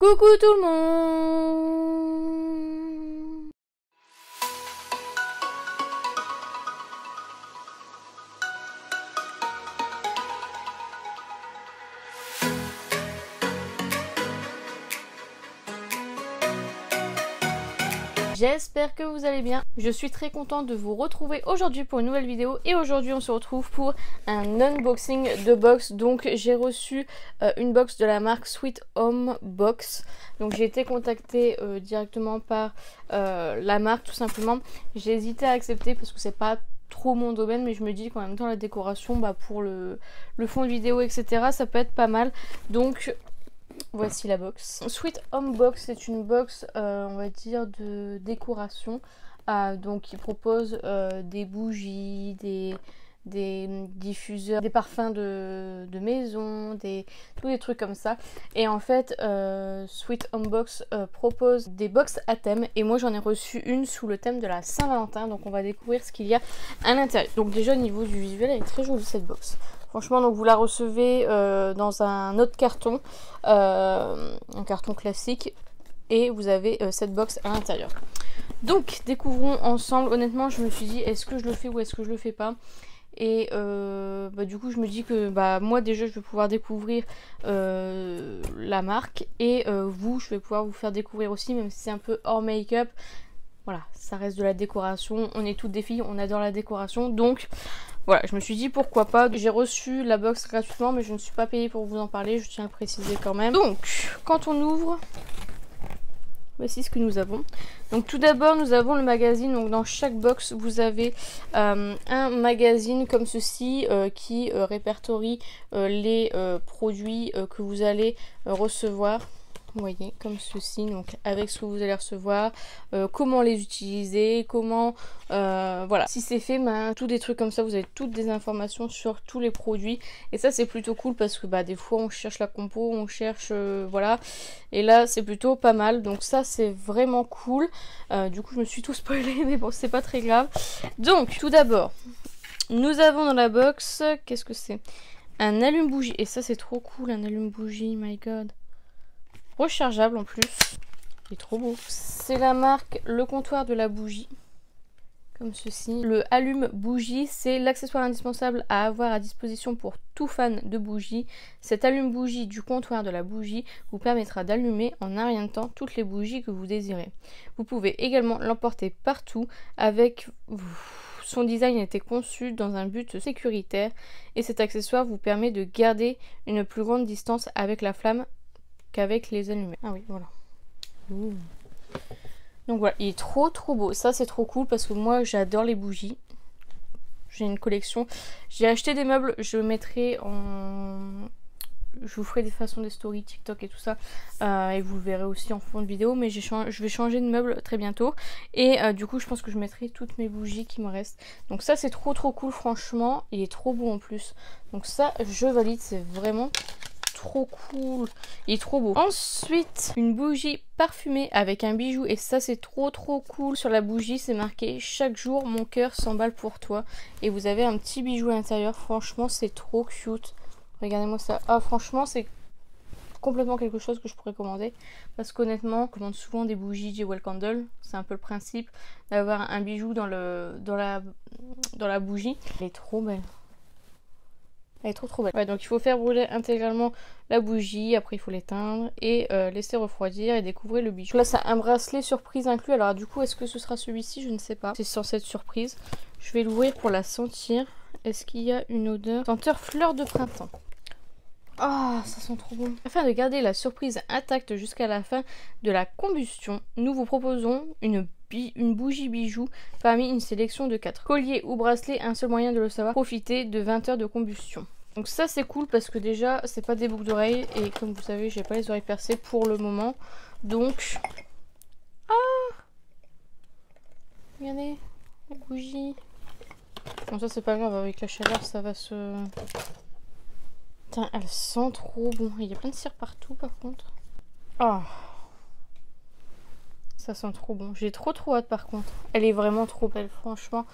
Coucou tout le monde! J'espère que vous allez bien. Je suis très contente de vous retrouver aujourd'hui pour une nouvelle vidéo. Et aujourd'hui on se retrouve pour un unboxing de box. Donc j'ai reçu une box de la marque Sweet Home Box. Donc j'ai été contactée directement par la marque tout simplement. J'ai hésité à accepter parce que c'est pas trop mon domaine, mais je me dis qu'en même temps la décoration, pour le fond de vidéo etc, ça peut être pas mal. Donc voici la box. Sweet Home Box, c'est une box on va dire de décoration. Donc il propose des bougies, des diffuseurs, des parfums de maison, tous des trucs comme ça. Et en fait Sweet Home Box propose des box à thème, et moi j'en ai reçu une sous le thème de la Saint-Valentin. Donc on va découvrir ce qu'il y a à l'intérieur. Donc déjà au niveau du visuel, elle est très jolie cette box. Franchement, donc vous la recevez dans un autre carton, un carton classique, et vous avez cette box à l'intérieur. Donc découvrons ensemble. Honnêtement, je me suis dit, est-ce que je le fais ou est-ce que je le fais pas? Et du coup je me dis que moi déjà je vais pouvoir découvrir la marque, et vous, je vais pouvoir vous faire découvrir aussi, même si c'est un peu hors make-up. Voilà, ça reste de la décoration, on est toutes des filles, on adore la décoration, donc voilà, je me suis dit pourquoi pas. J'ai reçu la box gratuitement, mais je ne suis pas payée pour vous en parler, je tiens à le préciser quand même. Donc, quand on ouvre, voici ce que nous avons. Donc tout d'abord, nous avons le magazine. Donc dans chaque box, vous avez un magazine comme ceci qui répertorie les produits que vous allez recevoir. Vous voyez, comme ceci, donc avec ce que vous allez recevoir, comment les utiliser, comment, voilà, si c'est fait, tous des trucs comme ça, vous avez toutes des informations sur tous les produits, et ça c'est plutôt cool parce que des fois on cherche la compo, on cherche, voilà, et là c'est plutôt pas mal, donc ça c'est vraiment cool. Du coup je me suis tout spoilé, mais bon c'est pas très grave. Donc tout d'abord, nous avons dans la box, qu'est-ce que c'est? Un allume-bougie, et ça c'est trop cool, un allume-bougie, my god. Rechargeable en plus, il est trop beau. C'est la marque Le Comptoir de la Bougie, comme ceci. Le allume-bougie, c'est l'accessoire indispensable à avoir à disposition pour tout fan de bougies. Cet allume-bougie du Comptoir de la Bougie vous permettra d'allumer en un rien de temps toutes les bougies que vous désirez. Vous pouvez également l'emporter partout avec vous. Son design a été conçu dans un but sécuritaire, et cet accessoire vous permet de garder une plus grande distance avec la flamme qu'avec les allumettes. Ah oui, voilà. Ouh. Donc voilà, il est trop beau. Ça c'est trop cool parce que moi j'adore les bougies. J'ai une collection. J'ai acheté des meubles, je mettrai en... Je vous ferai des façons des stories TikTok et tout ça, et vous le verrez aussi en fond de vidéo, mais je vais changer de meuble très bientôt, et du coup je pense que je mettrai toutes mes bougies qui me restent. Donc ça c'est trop cool, franchement, il est trop beau en plus. Donc ça je valide, c'est vraiment trop cool, il est trop beau. Ensuite, une bougie parfumée avec un bijou, et ça c'est trop cool. Sur la bougie c'est marqué chaque jour mon cœur s'emballe pour toi, et vous avez un petit bijou à l'intérieur. Franchement c'est trop cute, regardez-moi ça. Ah franchement c'est complètement quelque chose que je pourrais commander, parce qu'honnêtement je commande souvent des bougies Jewel Candle, c'est un peu le principe d'avoir un bijou dans la bougie. Elle est trop belle. Elle est trop belle. Ouais, donc il faut faire brûler intégralement la bougie, après il faut l'éteindre et laisser refroidir et découvrir le bijou. Là c'est un bracelet surprise inclus, alors du coup est-ce que ce sera celui-ci? Je ne sais pas. C'est censé être surprise. Je vais l'ouvrir pour la sentir. Est-ce qu'il y a une odeur? Senteur fleur de printemps. Ah, ça sent trop bon. Afin de garder la surprise intacte jusqu'à la fin de la combustion, nous vous proposons une bougie bijou parmi une sélection de 4 colliers ou bracelets. Un seul moyen de le savoir, profitez de 20 heures de combustion. Donc ça c'est cool parce que déjà c'est pas des boucles d'oreilles, et comme vous savez j'ai pas les oreilles percées pour le moment, donc regardez la bougie. Bon ça c'est pas grave, avec la chaleur ça va se... Putain, elle sent trop bon. Il y a plein de cire partout par contre. Oh, ça sent trop bon. J'ai trop hâte par contre. Elle est vraiment trop belle, franchement.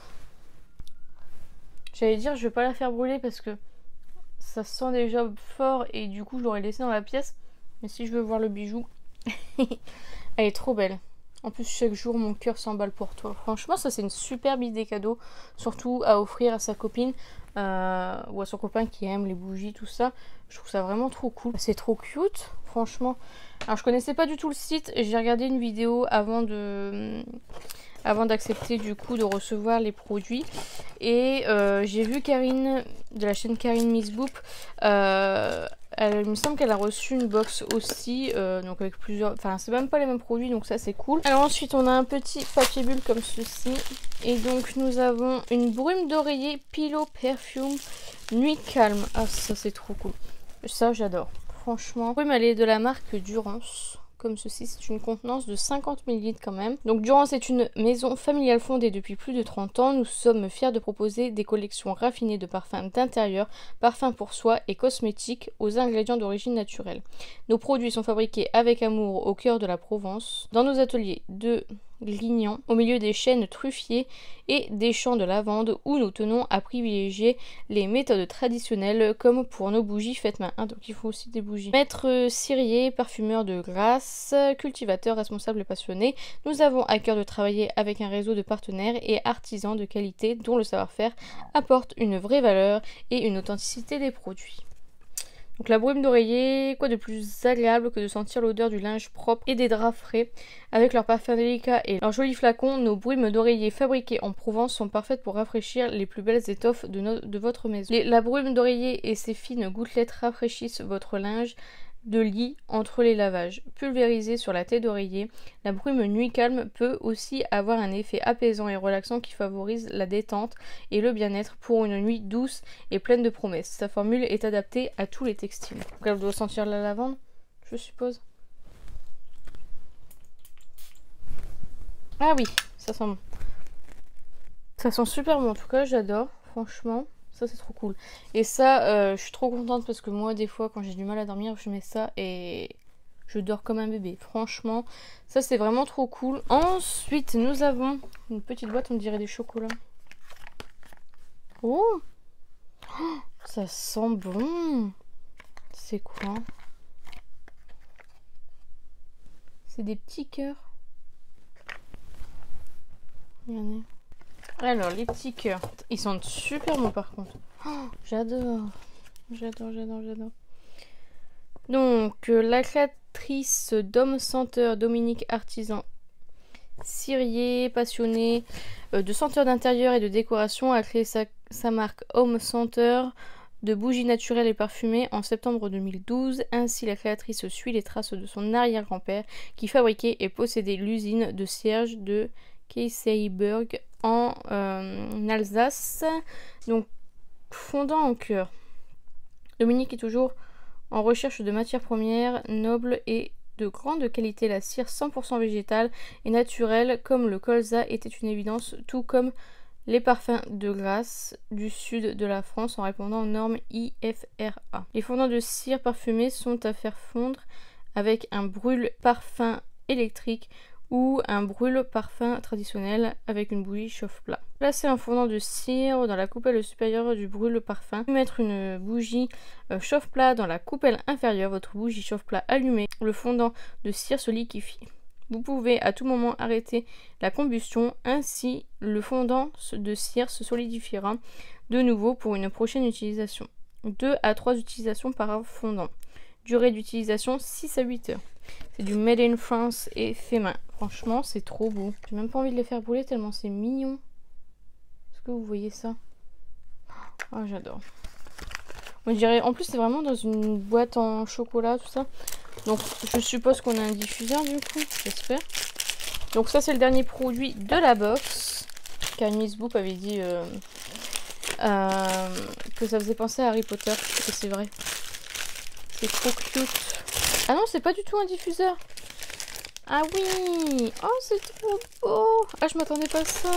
J'allais dire, je vais pas la faire brûler parce que ça sent déjà fort, et du coup je l'aurais laissé dans la pièce. Mais si je veux voir le bijou, Elle est trop belle. En plus, chaque jour, mon cœur s'emballe pour toi. Franchement, ça, c'est une superbe idée cadeau. Surtout à offrir à sa copine ou à son copain qui aime les bougies, tout ça. Je trouve ça vraiment trop cool. C'est trop cute, franchement. Alors, je connaissais pas du tout le site. J'ai regardé une vidéo avant d'accepter du coup de recevoir les produits. Et j'ai vu Karine, de la chaîne Karine Miss Boop, il me semble qu'elle a reçu une box aussi, donc avec plusieurs... Enfin, c'est même pas les mêmes produits, donc ça c'est cool. Alors ensuite, on a un petit papier bulle comme ceci. Et donc, nous avons une brume d'oreiller Pillow Perfume Nuit Calme. Ah, ça c'est trop cool. Ça, j'adore. Franchement. La brume, elle est de la marque Durance. Comme ceci, c'est une contenance de 50 ml quand même. Donc Durance est une maison familiale fondée depuis plus de 30 ans. Nous sommes fiers de proposer des collections raffinées de parfums d'intérieur, parfums pour soi et cosmétiques aux ingrédients d'origine naturelle. Nos produits sont fabriqués avec amour au cœur de la Provence, dans nos ateliers de Grignan, au milieu des chênes truffiers et des champs de lavande où nous tenons à privilégier les méthodes traditionnelles comme pour nos bougies faites main. Ah, donc il faut aussi des bougies. Maître cirier, parfumeur de grâce, cultivateur responsable et passionné, nous avons à cœur de travailler avec un réseau de partenaires et artisans de qualité dont le savoir-faire apporte une vraie valeur et une authenticité des produits. Donc la brume d'oreiller, quoi de plus agréable que de sentir l'odeur du linge propre et des draps frais. Avec leur parfum délicat et leurs jolis flacons, nos brumes d'oreiller fabriquées en Provence sont parfaites pour rafraîchir les plus belles étoffes de votre maison. La brume d'oreiller et ses fines gouttelettes rafraîchissent votre linge de lit entre les lavages. Pulvérisée sur la tête d'oreiller, la brume Nuit Calme peut aussi avoir un effet apaisant et relaxant qui favorise la détente et le bien-être pour une nuit douce et pleine de promesses. Sa formule est adaptée à tous les textiles. Donc elle doit sentir la lavande, je suppose. Ah oui, ça sent bon. Ça sent super bon en tout cas, j'adore, franchement. Ça c'est trop cool. Et ça, je suis trop contente parce que moi des fois quand j'ai du mal à dormir, je mets ça et je dors comme un bébé. Franchement, ça c'est vraiment trop cool. Ensuite, nous avons une petite boîte, on dirait des chocolats. Oh, ça sent bon. C'est quoi? C'est des petits cœurs. Regardez. Alors, les petits cœurs, ils sentent super bons par contre. Oh, j'adore. J'adore. Donc, la créatrice d'Homme Senteur, Dominique Artisan, cirier, passionné de senteurs d'intérieur et de décoration, a créé sa marque Homme Senteur de bougies naturelles et parfumées en septembre 2012. Ainsi, la créatrice suit les traces de son arrière-grand-père qui fabriquait et possédait l'usine de cierges de Keiseberg en Alsace. Donc fondant en cœur. Dominique est toujours en recherche de matières premières nobles et de grande qualité. La cire 100% végétale et naturelle comme le colza était une évidence, tout comme les parfums de Grasse du sud de la France en répondant aux normes IFRA. Les fondants de cire parfumée sont à faire fondre avec un brûle-parfum électrique ou un brûle-parfum traditionnel avec une bougie chauffe-plat. Placez un fondant de cire dans la coupelle supérieure du brûle-parfum. Mettre une bougie chauffe-plat dans la coupelle inférieure. Votre bougie chauffe-plat allumée, le fondant de cire se liquéfie. Vous pouvez à tout moment arrêter la combustion, ainsi le fondant de cire se solidifiera de nouveau pour une prochaine utilisation. 2 à 3 utilisations par fondant. Durée d'utilisation 6 à 8 heures. C'est du Made in France et fait main. Franchement, c'est trop beau. J'ai même pas envie de les faire brûler tellement c'est mignon. Est-ce que vous voyez ça? Oh, j'adore. On dirait, en plus c'est vraiment dans une boîte en chocolat, tout ça. Donc je suppose qu'on a un diffuseur du coup, j'espère. Donc ça c'est le dernier produit de la box. Car Miss Boop avait dit que ça faisait penser à Harry Potter. Et c'est vrai. C'est trop cute. Ah non, c'est pas du tout un diffuseur. Ah oui. Oh, c'est trop beau. Ah, je m'attendais pas à ça.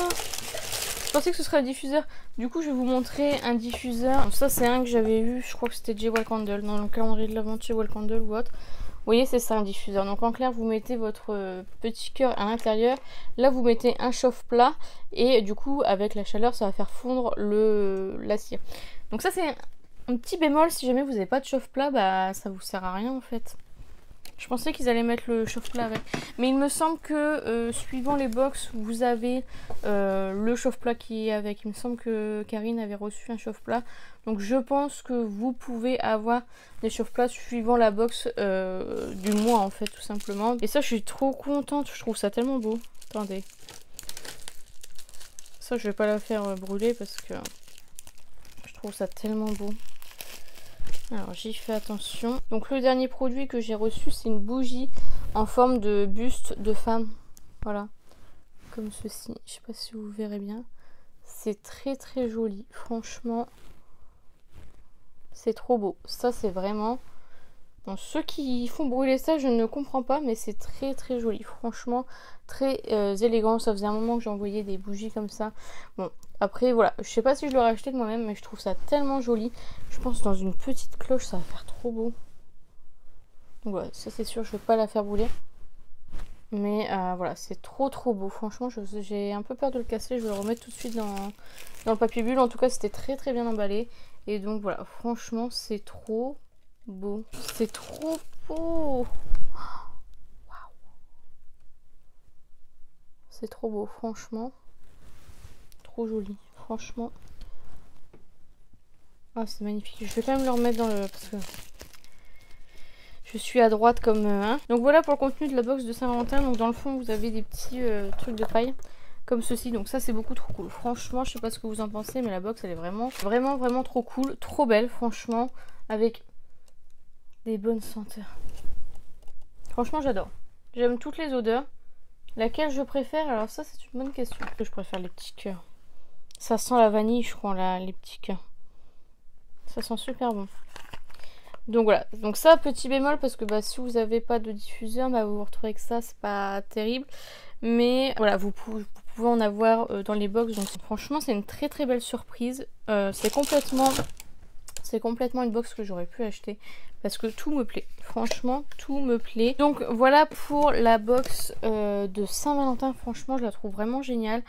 Je pensais que ce serait un diffuseur. Du coup, je vais vous montrer un diffuseur. Donc, ça, c'est un que j'avais vu. Je crois que c'était J. Candle. Dans le calendrier de l'avant J. Candle ou autre. Vous voyez, c'est ça un diffuseur. Donc, en clair, vous mettez votre petit cœur à l'intérieur. Là, vous mettez un chauffe-plat. Et du coup, avec la chaleur, ça va faire fondre la cire. Donc, ça, c'est un petit bémol. Si jamais vous n'avez pas de chauffe-plat, bah, ça vous sert à rien en fait. Je pensais qu'ils allaient mettre le chauffe-plat avec. Mais il me semble que suivant les box, vous avez le chauffe-plat qui est avec. Il me semble que Karine avait reçu un chauffe-plat. Donc je pense que vous pouvez avoir des chauffe-plats suivant la box du mois en fait tout simplement. Et ça je suis trop contente, je trouve ça tellement beau. Attendez. Ça je vais pas la faire brûler parce que je trouve ça tellement beau. Alors j'y fais attention. Donc le dernier produit que j'ai reçu, c'est une bougie en forme de buste de femme. Voilà. Comme ceci. Je sais pas si vous verrez bien. C'est très très joli. Franchement, c'est trop beau. Ça c'est vraiment... Bon, ceux qui font brûler ça, je ne comprends pas, mais c'est très très joli. Franchement, très élégant. Ça faisait un moment que j'envoyais des bougies comme ça. Bon, après voilà, je sais pas si je l'aurais acheté de moi-même, mais je trouve ça tellement joli. Je pense dans une petite cloche, ça va faire trop beau. Donc voilà, ça c'est sûr, je vais pas la faire brûler. Mais voilà, c'est trop trop beau. Franchement, j'ai un peu peur de le casser. Je vais le remettre tout de suite dans le papier bulle. En tout cas, c'était très très bien emballé. Et donc voilà, franchement, c'est trop beau. C'est trop beau. Waouh. C'est trop beau, franchement. Trop joli, franchement. Ah, c'est magnifique. Je vais quand même le remettre dans le... parce que je suis à droite comme... hein. Donc voilà pour le contenu de la box de Saint-Valentin. Donc dans le fond, vous avez des petits trucs de paille. Comme ceci, donc ça c'est beaucoup trop cool. Franchement, je sais pas ce que vous en pensez, mais la box elle est vraiment, vraiment, vraiment trop cool. Trop belle, franchement. Avec des bonnes senteurs. Franchement, j'adore. J'aime toutes les odeurs. Laquelle je préfère? Alors ça, c'est une bonne question. Je préfère les petits cœurs. Ça sent la vanille, je crois, là, les petits cœurs. Ça sent super bon. Donc voilà. Donc ça, petit bémol, parce que bah, si vous n'avez pas de diffuseur, bah, vous vous retrouvez avec ça, c'est pas terrible. Mais voilà, vous pouvez en avoir dans les box. Donc franchement, c'est une très très belle surprise. C'est complètement une box que j'aurais pu acheter parce que tout me plaît. Franchement, tout me plaît. Donc voilà pour la box de Saint-Valentin. Franchement, je la trouve vraiment géniale.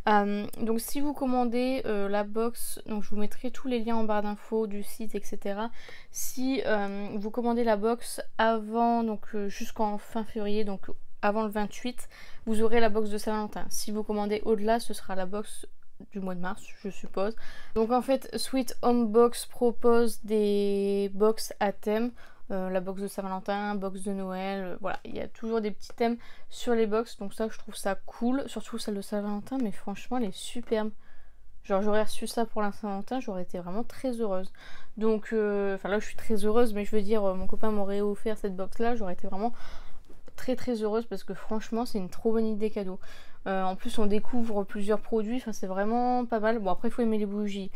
Donc si vous commandez la box, donc je vous mettrai tous les liens en barre d'infos du site, etc. Si vous commandez la box avant, donc jusqu'en fin février, donc avant le 28, vous aurez la box de Saint-Valentin. Si vous commandez au-delà, ce sera la box du mois de mars, je suppose. Donc en fait, Sweet Home Box propose des box à thème. La box de Saint-Valentin, box de Noël, voilà, il y a toujours des petits thèmes sur les box, donc ça je trouve ça cool, surtout celle de Saint-Valentin, mais franchement elle est superbe. Genre j'aurais reçu ça pour la Saint-Valentin, j'aurais été vraiment très heureuse. Donc, enfin là je suis très heureuse, mais je veux dire, mon copain m'aurait offert cette box là, j'aurais été vraiment très très heureuse parce que franchement c'est une trop bonne idée cadeau. En plus on découvre plusieurs produits, enfin c'est vraiment pas mal. Bon après il faut aimer les bougies.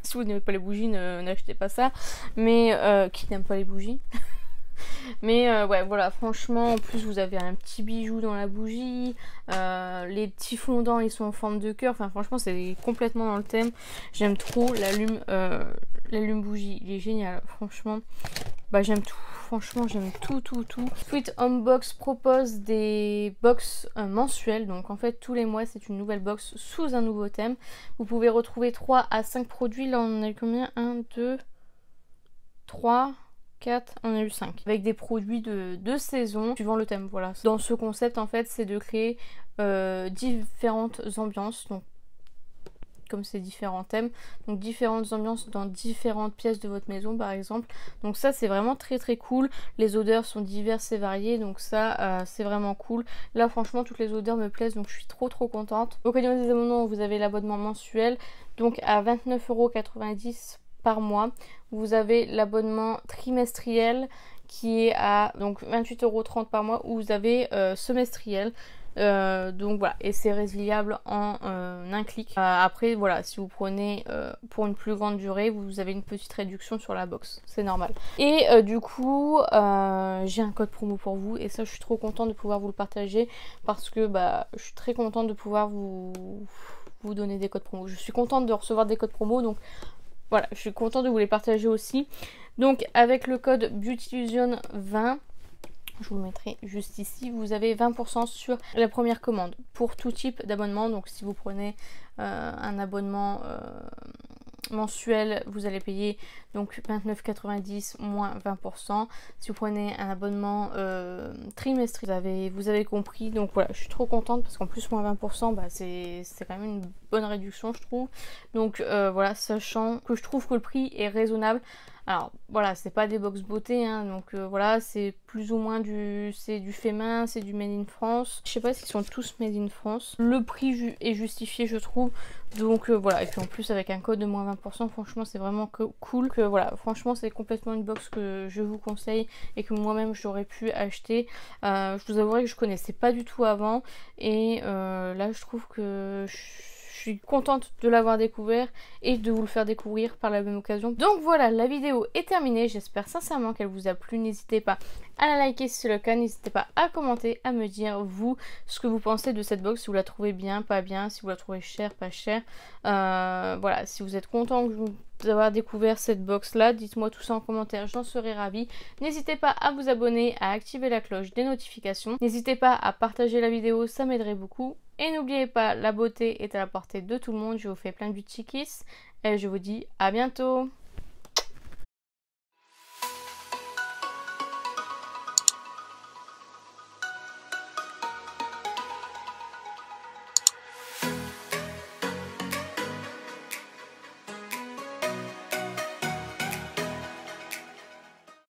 Si vous n'aimez pas les bougies, n'achetez pas ça. Mais qui n'aime pas les bougies? Mais ouais voilà, franchement en plus vous avez un petit bijou dans la bougie, les petits fondants ils sont en forme de cœur, enfin franchement c'est complètement dans le thème. J'aime trop l'allume bougie, il est génial franchement. Bah j'aime tout, franchement j'aime tout. Sweet Home Box propose des box mensuelles, donc en fait tous les mois c'est une nouvelle box sous un nouveau thème. Vous pouvez retrouver 3 à 5 produits, là on en a eu combien? 1, 2, 3... 4, on a eu 5 avec des produits de saison suivant le thème. Voilà, dans ce concept en fait c'est de créer différentes ambiances, donc comme c'est différents thèmes, donc différentes ambiances dans différentes pièces de votre maison par exemple. Donc ça c'est vraiment très très cool. Les odeurs sont diverses et variées, donc ça c'est vraiment cool. Là franchement toutes les odeurs me plaisent, donc je suis trop contente. Donc au niveau des abonnements, vous avez l'abonnement mensuel, donc à 29,90 € par mois. Vous avez l'abonnement trimestriel qui est à donc 28,30 € par mois, où vous avez semestriel. Donc voilà, et c'est résiliable en un clic. Après voilà, si vous prenez pour une plus grande durée, vous avez une petite réduction sur la box, c'est normal. Et du coup j'ai un code promo pour vous, et ça je suis trop contente de pouvoir vous le partager, parce que bah je suis très contente de pouvoir vous donner des codes promo. Je suis contente de recevoir des codes promo, donc voilà, je suis contente de vous les partager aussi. Donc avec le code BeautyIllusion20, je vous le mettrai juste ici, vous avez 20% sur la première commande pour tout type d'abonnement. Donc si vous prenez un abonnement mensuel, vous allez payer donc 29,90 moins 20%. Si vous prenez un abonnement trimestriel, vous avez compris. Donc voilà, je suis trop contente parce qu'en plus moins 20%, bah, c'est quand même une bonne réduction, je trouve. Donc voilà, sachant que je trouve que le prix est raisonnable. Alors voilà, c'est pas des box beauté, hein, donc voilà, c'est plus ou moins du fait main, c'est du made in France. Je sais pas s'ils sont tous made in France. Le prix est justifié, je trouve. Donc voilà, et puis en plus avec un code de moins 20%, franchement c'est vraiment cool. Que voilà, franchement c'est complètement une box que je vous conseille et que moi-même j'aurais pu acheter. Je vous avouerai que je connaissais pas du tout avant et là je trouve que je suis contente de l'avoir découvert et de vous le faire découvrir par la même occasion. Donc voilà, la vidéo est terminée. J'espère sincèrement qu'elle vous a plu. N'hésitez pas à la liker si c'est le cas. N'hésitez pas à commenter, à me dire vous ce que vous pensez de cette box. Si vous la trouvez bien, pas bien, si vous la trouvez chère, pas chère. Voilà, si vous êtes content d'avoir découvert cette box là, dites-moi tout ça en commentaire, j'en serai ravie. N'hésitez pas à vous abonner, à activer la cloche des notifications. N'hésitez pas à partager la vidéo, ça m'aiderait beaucoup. Et n'oubliez pas, la beauté est à la portée de tout le monde. Je vous fais plein de petits kiss et je vous dis à bientôt.